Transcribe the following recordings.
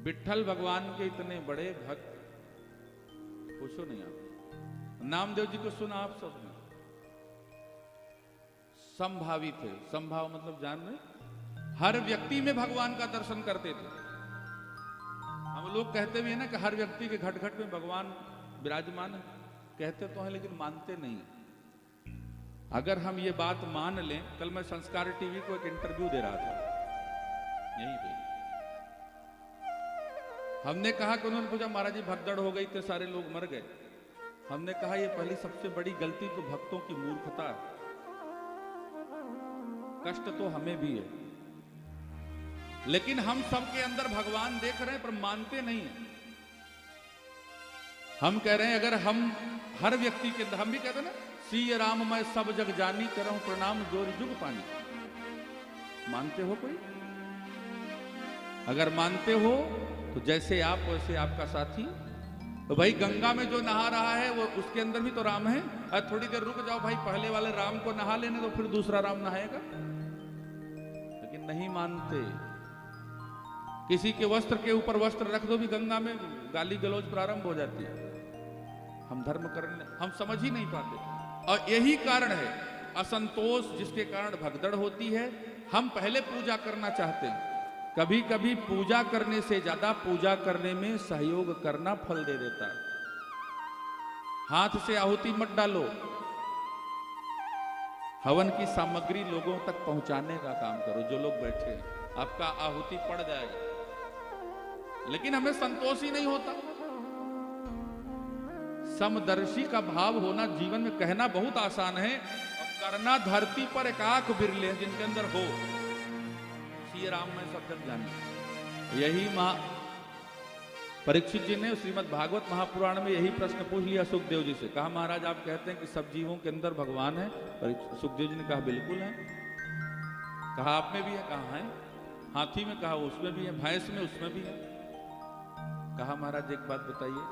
विट्ठल भगवान के इतने बड़े भक्त, पूछो नहीं आप। नामदेव जी को सुना आप सबने, संभावी थे। संभाव मतलब जान रहे, हर व्यक्ति में भगवान का दर्शन करते थे। हम लोग कहते भी है ना कि हर व्यक्ति के घट घट में भगवान विराजमान है, कहते तो हैं लेकिन मानते नहीं। अगर हम ये बात मान लें, कल मैं संस्कार टीवी को एक इंटरव्यू दे रहा था यहीं पे, हमने कहा कि उन्होंने पूछा महाराज जी भगदड़ हो गई, इतने सारे लोग मर गए। हमने कहा ये पहली सबसे बड़ी गलती तो भक्तों की मूर्खता है। कष्ट तो हमें भी है, लेकिन हम सबके अंदर भगवान देख रहे हैं पर मानते नहीं है। हम कह रहे हैं अगर हम हर व्यक्ति के अंदर, हम भी कहते हैं ना सीय राम मैं सब जग जानी, करऊं प्रणाम जोर जुग पानी। मानते हो कोई? अगर मानते हो तो जैसे आप वैसे आपका साथी। तो भाई गंगा में जो नहा रहा है वो उसके अंदर भी तो राम है। और थोड़ी देर रुक जाओ भाई, पहले वाले राम को नहा लेने तो फिर दूसरा राम नहाएगा। लेकिन नहीं मानते। किसी के वस्त्र के ऊपर वस्त्र रख दो भी गंगा में गाली गलौज प्रारंभ हो जाती है। हम धर्म करने हम समझ ही नहीं पाते, और यही कारण है असंतोष, जिसके कारण भगदड़ होती है। हम पहले पूजा करना चाहते हैं, कभी कभी पूजा करने से ज्यादा पूजा करने में सहयोग करना फल दे देता है। हाथ से आहुति मत डालो, हवन की सामग्री लोगों तक पहुंचाने का काम करो। जो लोग बैठे हैं, आपका आहुति पड़ जाएगा, लेकिन हमें संतोष ही नहीं होता। समदर्शी का भाव होना जीवन में कहना बहुत आसान है, और करना धरती पर एकाक बिरले जिनके अंदर हो। श्री राम में सब जग जाने। यही परीक्षित जी ने श्रीमद् भागवत महापुराण में यही प्रश्न पूछ लिया सुखदेव जी से। कहा महाराज आप कहते हैं कि सब जीवों के अंदर भगवान है? सुखदेव जी ने कहा बिल्कुल है। कहा आप में भी है? कहा है। हाथी में? कहा उसमें भी है। भैंस में? उसमें भी है। कहा महाराज एक बात बताइए,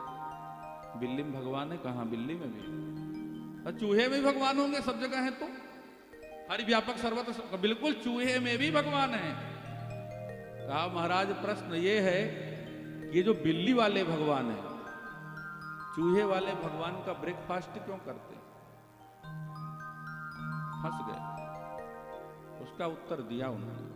बिल्ली में भगवान है? कहा बिल्ली में भी। और चूहे में भी भगवान होंगे? सब जगह है तो हरि व्यापक सर्वत्र, बिल्कुल चूहे में भी भगवान है। कहा महाराज प्रश्न ये है कि ये जो बिल्ली वाले भगवान है, चूहे वाले भगवान का ब्रेकफास्ट क्यों करते? फंस गए। उसका उत्तर दिया उन्होंने।